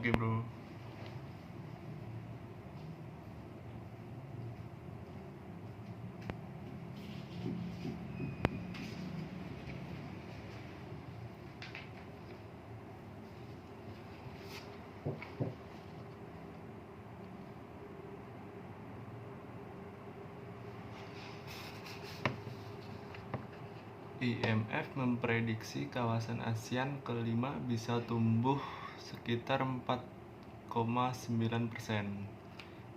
Oke bro. IMF memprediksi kawasan ASEAN kelima bisa tumbuh sekitar 4,9%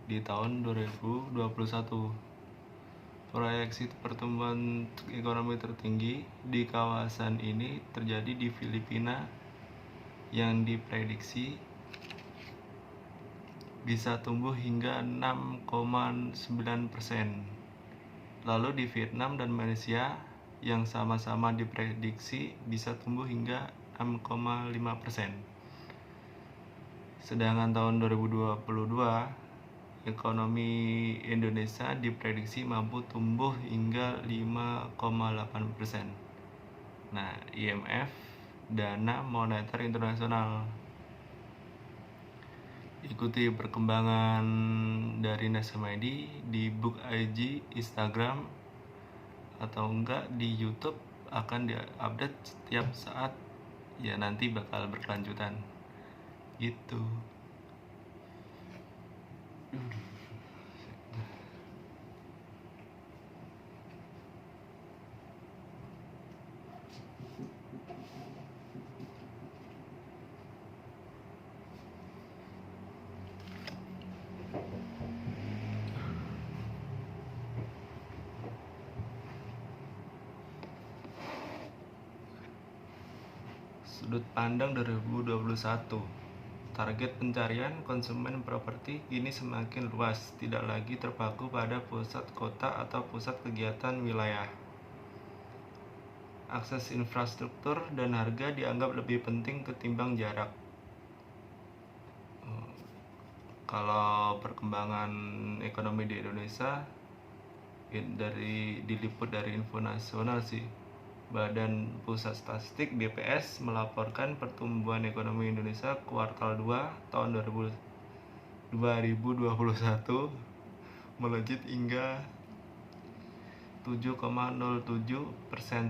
di tahun 2021. Proyeksi pertumbuhan ekonomi tertinggi di kawasan ini terjadi di Filipina yang diprediksi bisa tumbuh hingga 6,9%. Lalu di Vietnam dan Malaysia yang sama-sama diprediksi bisa tumbuh hingga 6,5%. Sedangkan tahun 2022 ekonomi Indonesia diprediksi mampu tumbuh hingga 5,8%. Nah, IMF, Dana Moneter Internasional. Ikuti perkembangan dari Nasamedi di Book IG, Instagram, atau enggak di YouTube akan diupdate setiap saat. Ya nanti bakal berkelanjutan. Gitu. Sudut pandang 2021. Target pencarian konsumen properti kini semakin luas, tidak lagi terpaku pada pusat kota atau pusat kegiatan wilayah. Akses infrastruktur dan harga dianggap lebih penting ketimbang jarak. Kalau perkembangan ekonomi di Indonesia diliput dari Info Nasional sih. Badan Pusat Statistik BPS melaporkan pertumbuhan ekonomi Indonesia kuartal 2 tahun 2021 melejit hingga 7,07%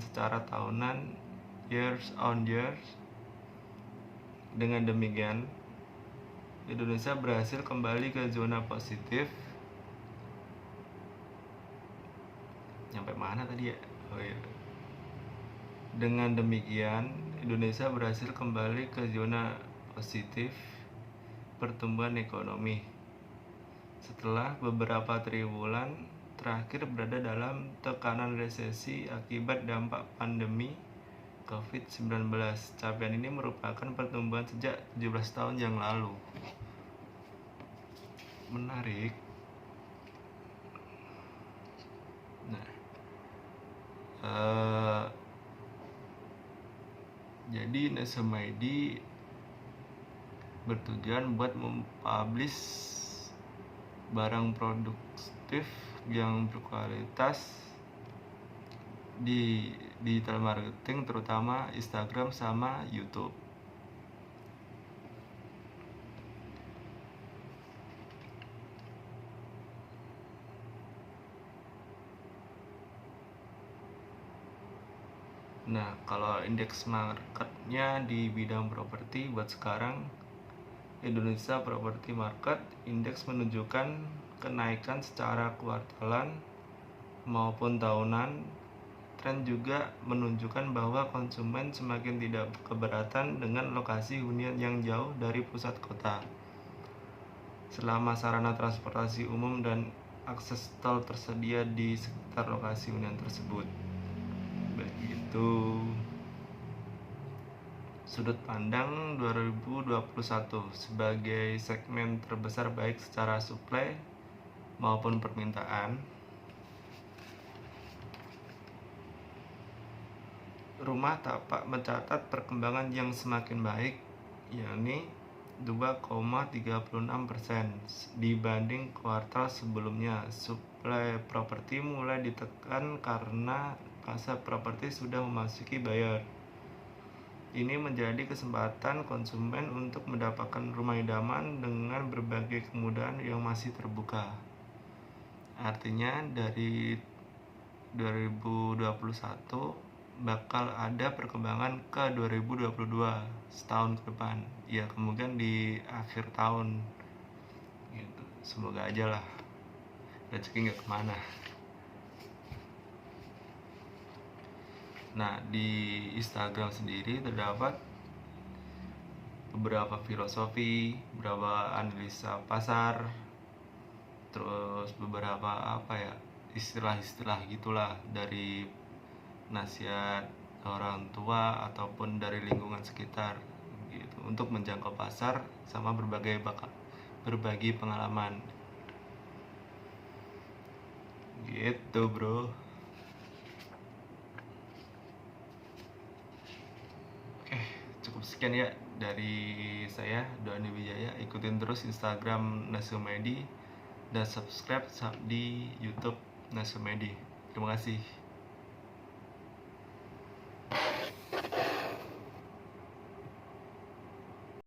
secara tahunan years on years. Dengan demikian, Indonesia berhasil kembali ke zona positif. Nyampe mana tadi ya? Oh iya. Dengan demikian, Indonesia berhasil kembali ke zona positif pertumbuhan ekonomi setelah beberapa triwulan terakhir berada dalam tekanan resesi akibat dampak pandemi COVID-19. Capaian ini merupakan pertumbuhan sejak 17 tahun yang lalu. Menarik. Nah, jadi Nasamedi bertujuan buat mempublish barang produktif yang berkualitas di digital marketing, terutama Instagram sama YouTube. Nah, kalau indeks marketnya di bidang properti buat sekarang, Indonesia Property Market Index menunjukkan kenaikan secara kuartalan maupun tahunan. Tren juga menunjukkan bahwa konsumen semakin tidak keberatan dengan lokasi hunian yang jauh dari pusat kota, selama sarana transportasi umum dan akses tol tersedia di sekitar lokasi hunian tersebut. Begitu sudut pandang 2021 sebagai segmen terbesar baik secara supply maupun permintaan. Rumah Tapak mencatat perkembangan yang semakin baik, yakni 2,36% dibanding kuartal sebelumnya. Suplai properti mulai ditekan karena pasar properti sudah memasuki buyer Ini menjadi kesempatan konsumen untuk mendapatkan rumah idaman dengan berbagai kemudahan yang masih terbuka. Artinya dari 2021 bakal ada perkembangan ke 2022 setahun ke depan. Ya kemungkinan di akhir tahun gitu. Semoga aja lah rezeki nggak kemana. Nah, di Instagram sendiri terdapat beberapa filosofi, beberapa analisa pasar, terus beberapa istilah-istilah gitulah dari nasihat orang tua ataupun dari lingkungan sekitar gitu untuk menjangkau pasar sama berbagi pengalaman gitu bro. Oke, cukup sekian ya dari saya Doni Wijaya. Ikutin terus Instagram Nasumedi dan subscribe di YouTube Nasumedi. Terima kasih.